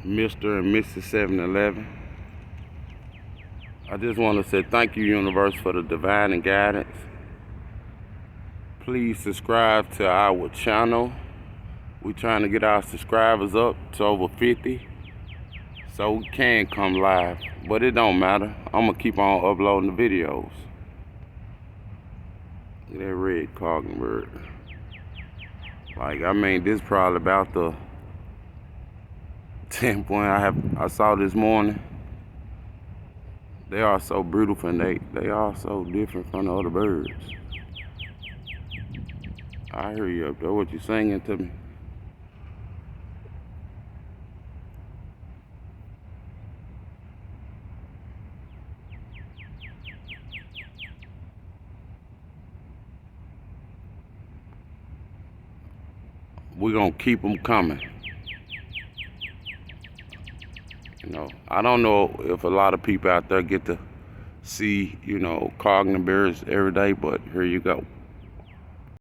Mr. and Mrs. 7-Eleven. I just want to say thank you, Universe, for the divine and guidance. Please subscribe to our channel. We're trying to get our subscribers up to over 50 so we can come live. But it don't matter. I'm going to keep on uploading the videos. Look at that red cardinal bird. Like, I mean, this probably about the 10 point I saw this morning. They are so beautiful and they are so different from the other birds. I hear you up there. What you singing to me? We're gonna keep them coming. You know, I don't know if a lot of people out there get to see, cardinal birds every day, but here you go.